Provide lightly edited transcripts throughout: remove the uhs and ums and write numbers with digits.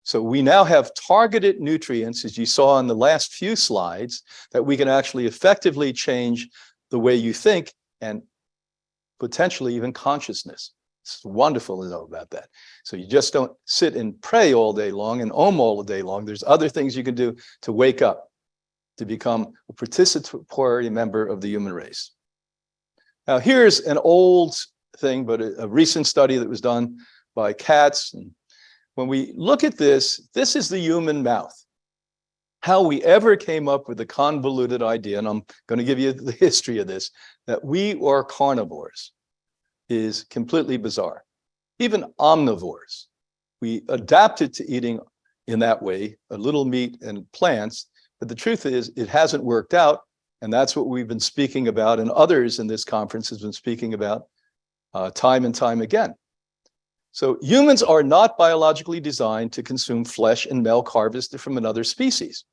So we now have targeted nutrients, as you saw in the last few slides, that we can actually effectively change the way you think and potentially even consciousness. It's wonderful to know about that. So you just don't sit and pray all day long and all day long. There's other things you can do to wake up, to become a participatory member of the human race. Now, here's an old thing, but a recent study that was done by cats. And when we look at this, this is the human mouth. How we ever came up with the convoluted idea, and I'm going to give you the history of this, that we are carnivores is completely bizarre. Even omnivores, we adapted to eating in that way, a little meat and plants, but the truth is it hasn't worked out, and that's what we've been speaking about, and others in this conference has been speaking about time and time again. So humans are not biologically designed to consume flesh and milk harvested from another species.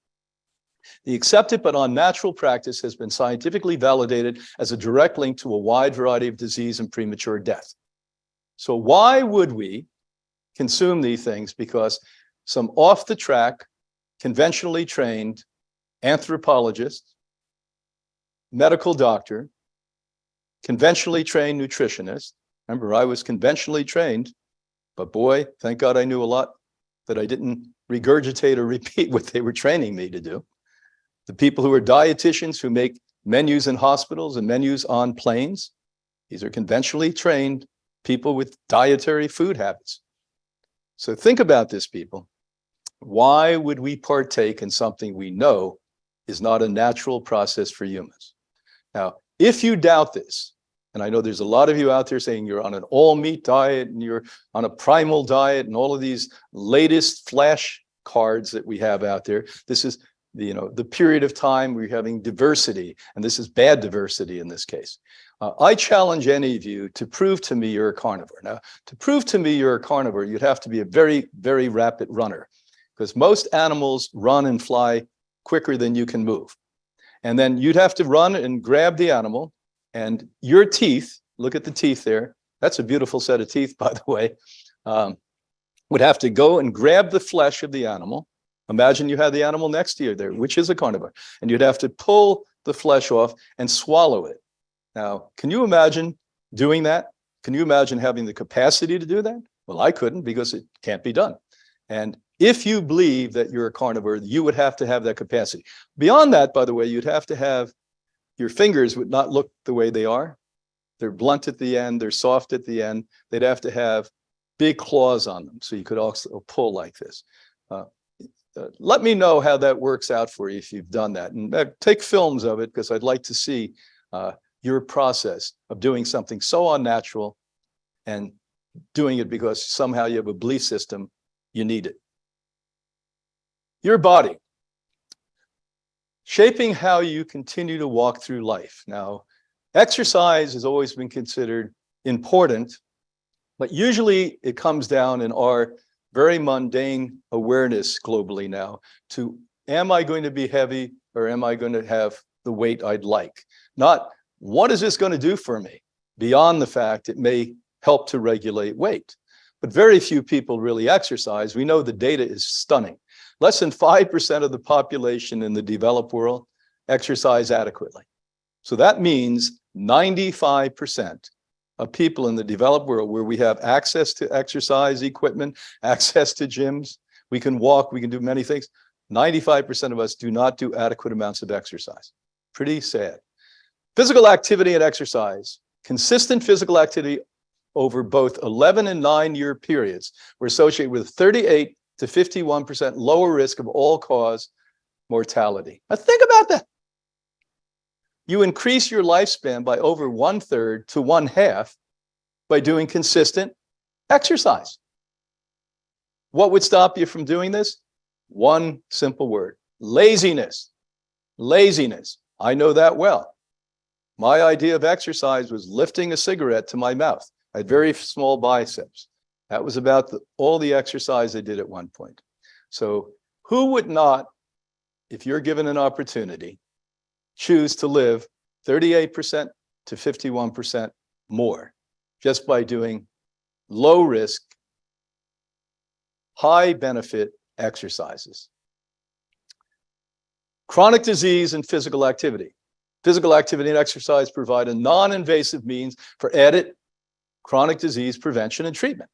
The accepted but unnatural practice has been scientifically validated as a direct link to a wide variety of disease and premature death. So why would we consume these things? Because some off-the-track, conventionally trained anthropologist, medical doctor, conventionally trained nutritionist. Remember, I was conventionally trained, but boy, thank God I knew a lot that I didn't regurgitate or repeat what they were training me to do. The people who are dietitians who make menus in hospitals and menus on planes, these are conventionally trained people with dietary food habits. So think about this, people. Why would we partake in something we know is not a natural process for humans? Now, if you doubt this, and I know there's a lot of you out there saying you're on an all-meat diet and you're on a primal diet and all of these latest flash cards that we have out there. This is the period of time we're having diversity, and this is bad diversity in this case. I challenge any of you to prove to me you're a carnivore. Now, to prove to me you're a carnivore, you'd have to be a very, very rapid runner, because most animals run and fly quicker than you can move. And then you'd have to run and grab the animal, and your teeth, look at the teeth there, that's a beautiful set of teeth, by the way, would have to go and grab the flesh of the animal. Imagine you had the animal next to you there, which is a carnivore, and you'd have to pull the flesh off and swallow it. Now, can you imagine doing that? Can you imagine having the capacity to do that? Well, I couldn't, because it can't be done. And if you believe that you're a carnivore, you would have to have that capacity. Beyond that, by the way, you'd have to have, your fingers would not look the way they are. They're blunt at the end, they're soft at the end. They'd have to have big claws on them, so you could also pull like this. Let me know how that works out for you if you've done that. And take films of it, because I'd like to see your process of doing something so unnatural and doing it because somehow you have a belief system you need it. Your body, shaping how you continue to walk through life. Now, exercise has always been considered important, but usually it comes down in our very mundane awareness globally now to, am I going to be heavy or am I going to have the weight I'd like? Not, what is this going to do for me? Beyond the fact it may help to regulate weight. But very few people really exercise. We know the data is stunning. Less than 5% of the population in the developed world exercise adequately. So that means 95% of people in the developed world, where we have access to exercise equipment, access to gyms, we can walk, we can do many things. 95% of us do not do adequate amounts of exercise. Pretty sad. Physical activity and exercise, consistent physical activity over both 11 and 9-year periods were associated with 38 to 51% lower risk of all-cause mortality. Now think about that. You increase your lifespan by over 1/3 to 1/2 by doing consistent exercise. What would stop you from doing this? One simple word: laziness. Laziness. I know that well. My idea of exercise was lifting a cigarette to my mouth. I had very small biceps. That was about all the exercise I did at one point. So who would not, if you're given an opportunity, choose to live 38% to 51% more just by doing low risk, high benefit exercises. Chronic disease and physical activity. Physical activity and exercise provide a non-invasive means for added chronic disease prevention and treatment.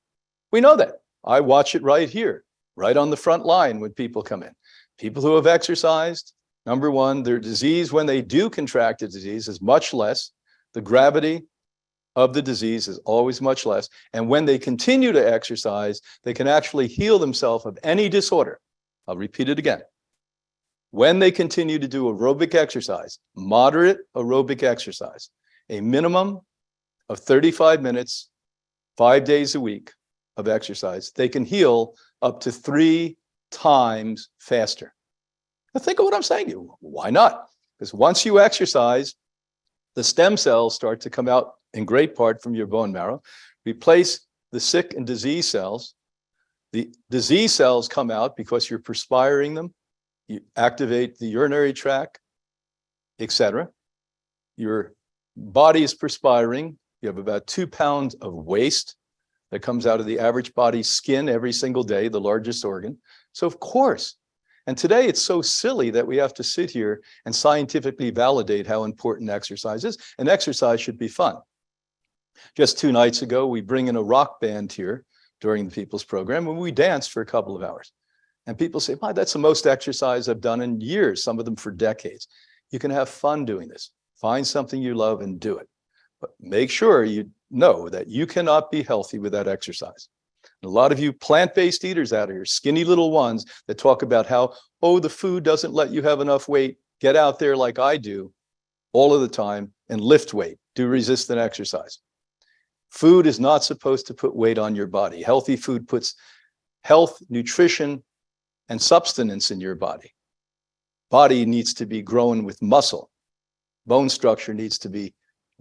We know that. I watch it right here, right on the front line when people come in. People who have exercised, number one, their disease, when they do contract a disease, is much less. The gravity of the disease is always much less. And when they continue to exercise, they can actually heal themselves of any disorder. I'll repeat it again. When they continue to do aerobic exercise, moderate aerobic exercise, a minimum of 35 minutes, 5 days a week of exercise, they can heal up to 3 times faster. Now think of what I'm saying to you. Why not? Because once you exercise, the stem cells start to come out in great part from your bone marrow, replace the sick and disease cells. The disease cells come out because you're perspiring them. You activate the urinary tract, etc. Your body is perspiring. You have about 2 pounds of waste that comes out of the average body's skin every single day, the largest organ. So of course, and today it's so silly that we have to sit here and scientifically validate how important exercise is, and exercise should be fun. Just 2 nights ago, we bring in a rock band here during the People's Program, and we danced for a couple of hours. And people say, "My, that's the most exercise I've done in years," some of them for decades. You can have fun doing this. Find something you love and do it. But make sure you know that you cannot be healthy without exercise. And a lot of you plant-based eaters out here, skinny little ones that talk about how, oh, the food doesn't let you have enough weight. Get out there like I do all of the time and lift weight. Do resistant exercise. Food is not supposed to put weight on your body. Healthy food puts health, nutrition, and substance in your body. Body needs to be grown with muscle. Bone structure needs to be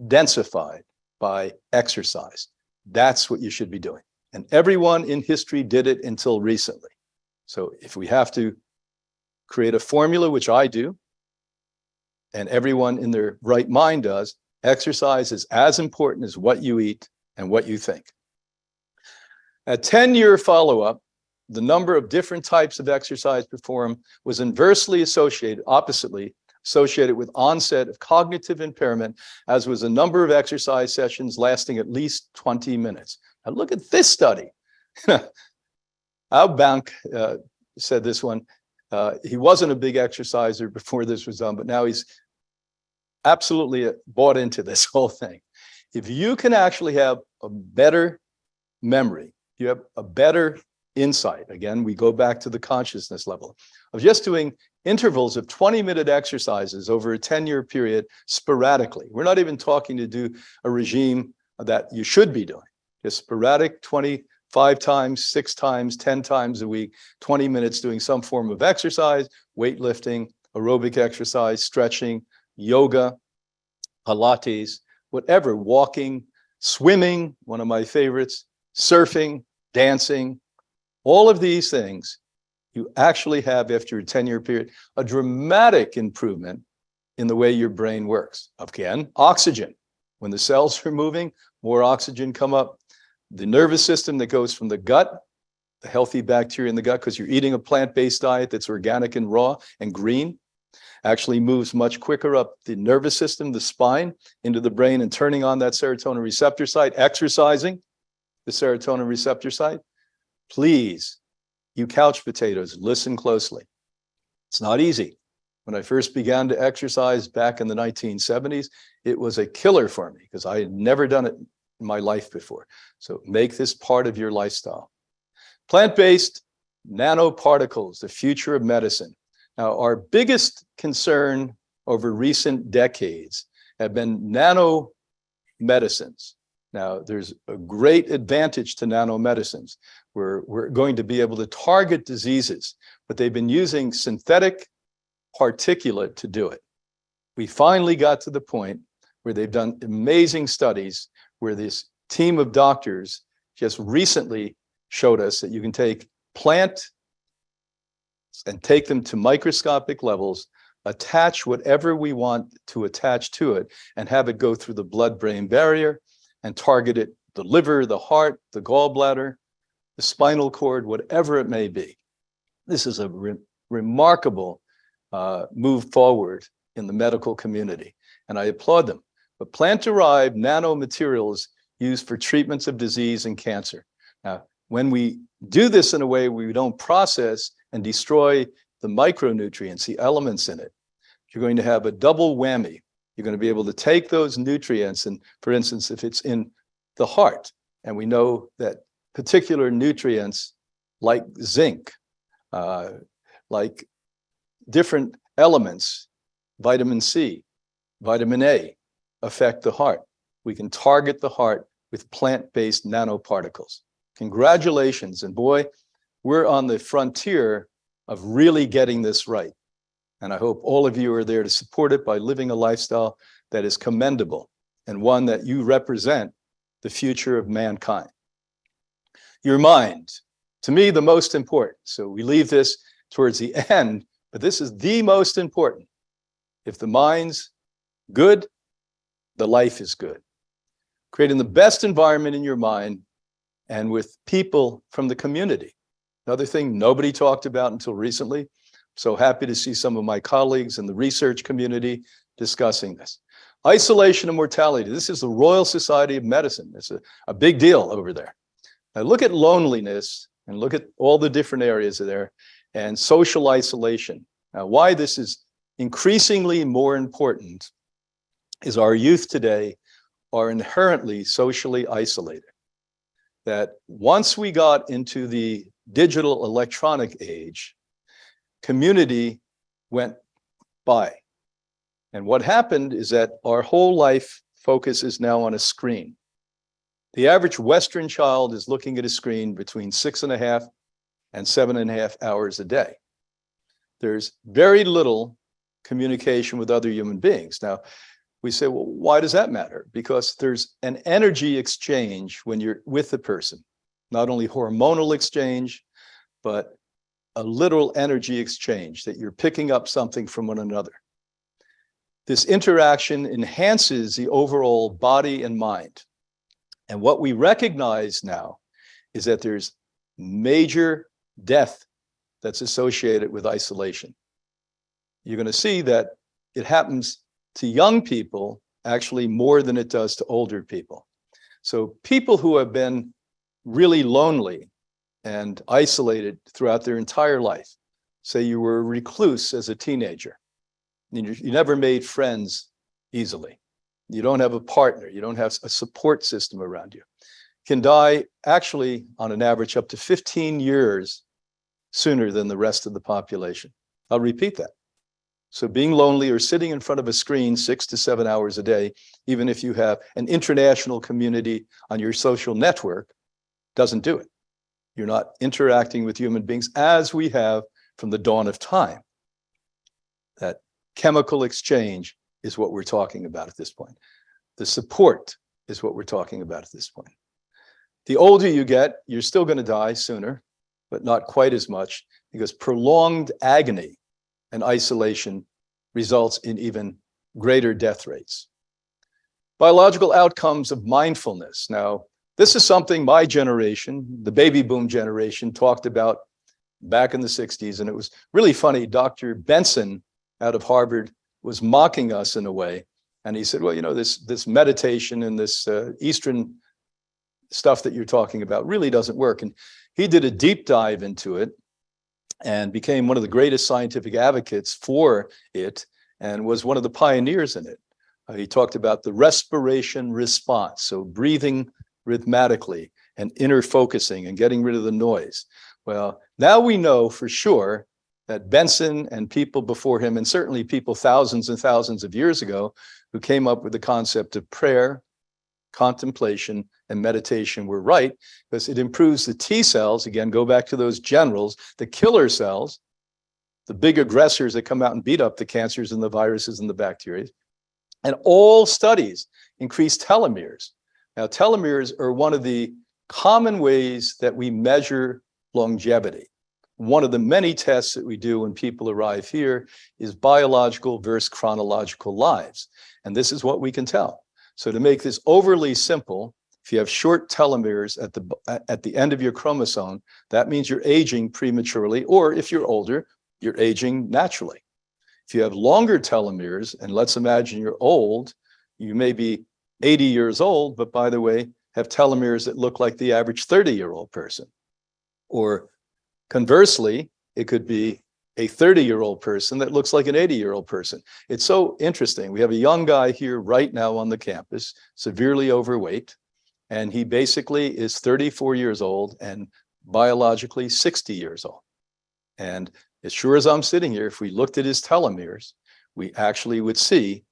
densified by exercise. That's what you should be doing. And everyone in history did it until recently. So if we have to create a formula, which I do, and everyone in their right mind does, exercise is as important as what you eat and what you think. A 10-year follow-up, the number of different types of exercise performed was inversely associated, oppositely associated with onset of cognitive impairment, as was a number of exercise sessions lasting at least 20 minutes. Now look at this study. Al Bank said this one. He wasn't a big exerciser before this was done, but now he's absolutely bought into this whole thing. If you can actually have a better memory, you have a better insight. Again, we go back to the consciousness level of just doing intervals of 20-minute exercises over a 10-year period sporadically. We're not even talking to do a regime that you should be doing. Just sporadic 25 times, 6 times, 10 times a week, 20 minutes doing some form of exercise, weightlifting, aerobic exercise, stretching, yoga, Pilates, whatever, walking, swimming, one of my favorites, surfing, dancing, all of these things, you actually have, after a 10-year period, a dramatic improvement in the way your brain works. Again, oxygen. When the cells are moving, more oxygen come up. The nervous system that goes from the gut, the healthy bacteria in the gut, because you're eating a plant-based diet that's organic and raw and green, actually moves much quicker up the nervous system, the spine, into the brain, and turning on that serotonin receptor site, exercising the serotonin receptor site. Please, you couch potatoes, listen closely. It's not easy. When I first began to exercise back in the 1970s, it was a killer for me because I had never done it in my life before. So make this part of your lifestyle. Plant-based nanoparticles, the future of medicine. Now, our biggest concern over recent decades have been nanomedicines. Now, there's a great advantage to nanomedicines. We're going to be able to target diseases, but they've been using synthetic particulate to do it. We finally got to the point where they've done amazing studies where this team of doctors just recently showed us that you can take plant and take them to microscopic levels, attach whatever we want to attach to it, and have it go through the blood-brain barrier and target it, the liver, the heart, the gallbladder, the spinal cord, whatever it may be. This is a remarkable move forward in the medical community, and I applaud them. But plant-derived nanomaterials used for treatments of disease and cancer. Now, when we do this in a way where we don't process and destroy the micronutrients, the elements in it, you're going to have a double whammy. You're going to be able to take those nutrients, and for instance, if it's in the heart, and we know that particular nutrients like zinc, like different elements, vitamin C, vitamin A, affect the heart. We can target the heart with plant-based nanoparticles. Congratulations, and boy, we're on the frontier of really getting this right. And I hope all of you are there to support it by living a lifestyle that is commendable and one that you represent the future of mankind. Your mind, to me, the most important. So we leave this towards the end, but this is the most important. If the mind's good, the life is good. Creating the best environment in your mind and with people from the community. Another thing nobody talked about until recently. So happy to see some of my colleagues in the research community discussing this. Isolation and mortality. This is the Royal Society of Medicine. It's a big deal over there. Now look at loneliness and look at all the different areas there and social isolation. Now why this is increasingly more important is our youth today are inherently socially isolated. That once we got into the digital electronic age, community went by. And what happened is that our whole life focus is now on a screen. The average Western child is looking at a screen between 6.5 and 7.5 hours a day. There's very little communication with other human beings. Now, we say, well, why does that matter? Because there's an energy exchange when you're with the person, not only hormonal exchange, but a literal energy exchange that you're picking up something from one another. This interaction enhances the overall body and mind. And what we recognize now is that there's major death that's associated with isolation. You're going to see that it happens to young people actually more than it does to older people. So people who have been really lonely and isolated throughout their entire life, say you were a recluse as a teenager, you never made friends easily, you don't have a partner, you don't have a support system around you, can die actually on an average up to 15 years sooner than the rest of the population. I'll repeat that. So being lonely or sitting in front of a screen 6 to 7 hours a day, even if you have an international community on your social network, doesn't do it. You're not interacting with human beings as we have from the dawn of time. That chemical exchange is what we're talking about at this point. The support is what we're talking about at this point. The older you get, you're still going to die sooner, but not quite as much, because prolonged agony and isolation results in even greater death rates. Biological outcomes of mindfulness. Now, this is something my generation, the baby boom generation, talked about back in the 60s, and it was really funny. Dr. Benson out of Harvard was mocking us in a way, and he said, well, you know, this meditation and this Eastern stuff that you're talking about really doesn't work. And he did a deep dive into it and became one of the greatest scientific advocates for it and was one of the pioneers in it. He talked about the respiration response, so breathing rhythmically and inner focusing and getting rid of the noise. Well, now we know for sure that Benson and people before him, and certainly people thousands and thousands of years ago, who came up with the concept of prayer, contemplation, and meditation were right, because it improves the T cells. Again, go back to those generals, the killer cells, the big aggressors that come out and beat up the cancers and the viruses and the bacteria. And all studies increase telomeres. Now, telomeres are one of the common ways that we measure longevity. One of the many tests that we do when people arrive here is biological versus chronological lives. And this is what we can tell. So to make this overly simple, If you have short telomeres at the end of your chromosome, that means you're aging prematurely, or if you're older, you're aging naturally. If you have longer telomeres, and let's imagine you're old, you may be 80 years old, but by the way, have telomeres that look like the average 30-year-old person. Or conversely, it could be a 30-year-old person that looks like an 80-year-old person. It's so interesting. We have a young guy here right now on the campus, severely overweight, and he basically is 34 years old and biologically 60 years old. And as sure as I'm sitting here, if we looked at his telomeres, we actually would see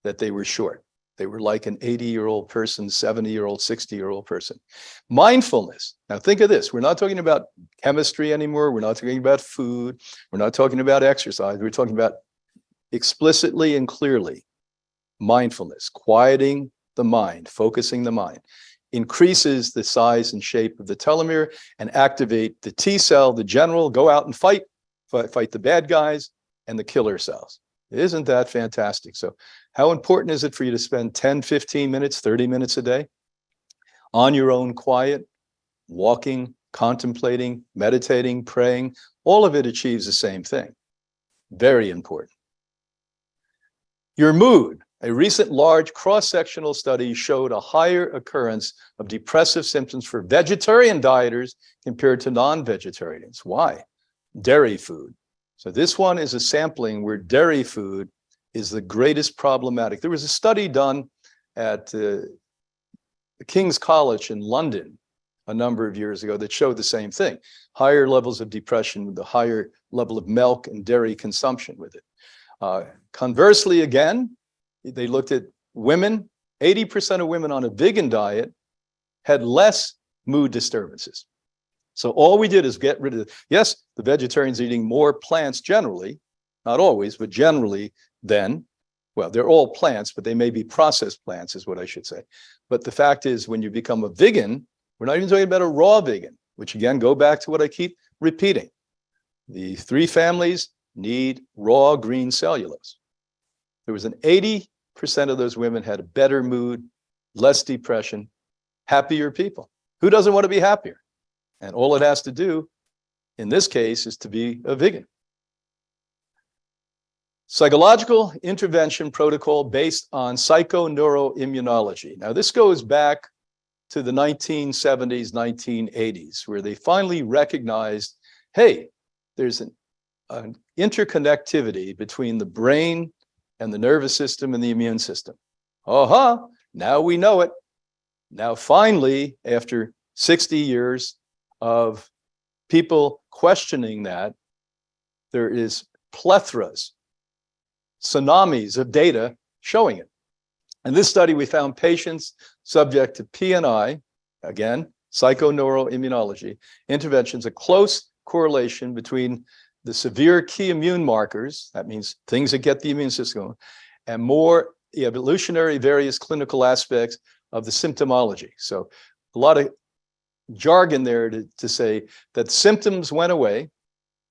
that they were short. They were like an 80-year-old person, 70-year-old, 60-year-old person. Mindfulness. Now think of this. We're not talking about chemistry anymore. We're not talking about food. We're not talking about exercise. We're talking about explicitly and clearly mindfulness, quieting the mind, focusing the mind, increases the size and shape of the telomere and activate the T cell, the general, go out and fight the bad guys and the killer cells. Isn't that fantastic? So how important is it for you to spend 10, 15 minutes, 30 minutes a day on your own quiet, walking, contemplating, meditating, praying? All of it achieves the same thing. Very important. Your mood. A recent large cross-sectional study showed a higher occurrence of depressive symptoms for vegetarian dieters compared to non-vegetarians. Why? Dairy food. So this one is a sampling where dairy food is the greatest problematic. There was a study done at King's College in London a number of years ago that showed the same thing. Higher levels of depression with the higher level of milk and dairy consumption with it. Conversely, again, they looked at women. 80% of women on a vegan diet had less mood disturbances. So all we did is get rid of, yes, the vegetarians are eating more plants generally, not always, but generally then, well, they're all plants, but they may be processed plants is what I should say. But the fact is when you become a vegan, we're not even talking about a raw vegan, which again, go back to what I keep repeating. The three families need raw green cellulose. There was an 80% of those women had a better mood, less depression, happier people. Who doesn't want to be happier? And all it has to do, in this case, is to be a vegan. Psychological intervention protocol based on psychoneuroimmunology. Now, this goes back to the 1970s, 1980s, where they finally recognized, hey, there's an interconnectivity between the brain and the nervous system and the immune system. Now we know it. Now, finally, after 60 years of people questioning that, there is plethoras, tsunamis of data showing it. In this study, we found patients subject to PNI, again, psychoneuroimmunology interventions, a close correlation between the severe key immune markers, that means things that get the immune system going, and more evolutionary various clinical aspects of the symptomology. So a lot of jargon there to say that symptoms went away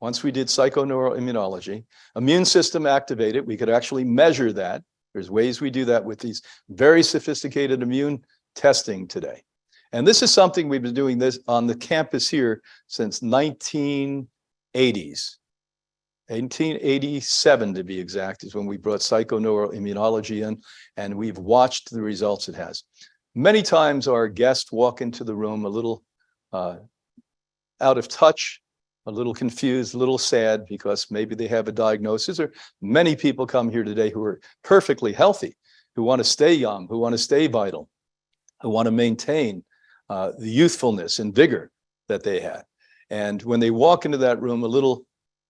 once we did psychoneuroimmunology. Immune system activated. We could actually measure that. There's ways we do that with these very sophisticated immune testing today. And this is something we've been doing this on the campus here since 1980s. 1887 to be exact is when we brought psychoneuroimmunology in, and we've watched the results it has. Many times our guests walk into the room a little out of touch, a little confused, a little sad because maybe they have a diagnosis, or many people come here today who are perfectly healthy, who want to stay young, who want to stay vital, who want to maintain the youthfulness and vigor that they had. And when they walk into that room a little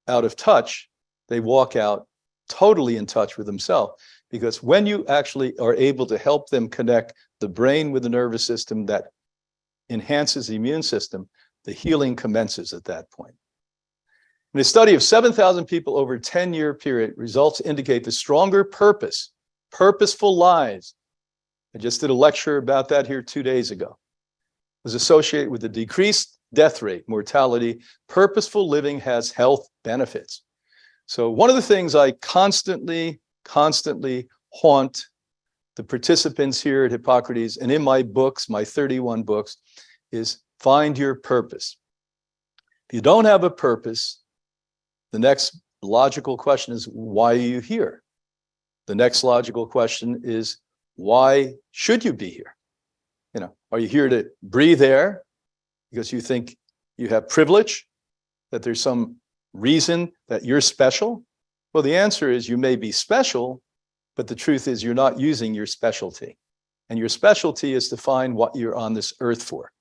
out of touch, they walk out totally in touch with themselves. Because when you actually are able to help them connect the brain with the nervous system that enhances the immune system, the healing commences at that point. In a study of 7,000 people over a 10-year period, results indicate the stronger purpose, purposeful lives. I just did a lecture about that here 2 days ago. Was associated with the decreased death rate, mortality. Purposeful living has health benefits. So one of the things I constantly haunt the participants here at Hippocrates and in my books, my 31 books, is find your purpose. If you don't have a purpose, the next logical question is, why are you here? The next logical question is, why should you be here? Are you here to breathe air because you think you have privilege, that there's some reason that you're special? Well, the answer is you may be special, but the truth is you're not using your specialty. And your specialty is to find what you're on this earth for,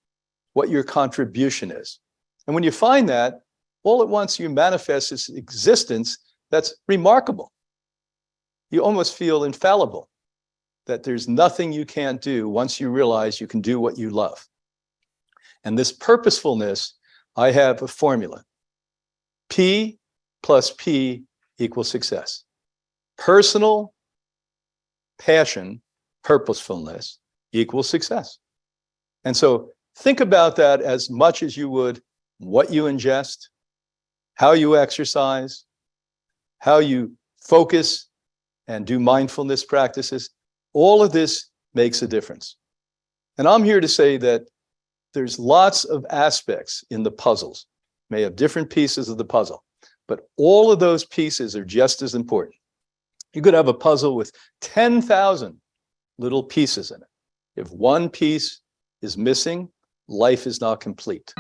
what your contribution is. And when you find that, all at once you manifest this existence that's remarkable. You almost feel infallible, that there's nothing you can't do once you realize you can do what you love. And this purposefulness, I have a formula. P plus P equals success. Personal passion, purposefulness equals success. And so think about that as much as you would what you ingest, how you exercise, how you focus and do mindfulness practices. All of this makes a difference. And I'm here to say that there's lots of aspects in the puzzles, may have different pieces of the puzzle, but all of those pieces are just as important. You could have a puzzle with 10,000 little pieces in it. If one piece is missing, life is not complete.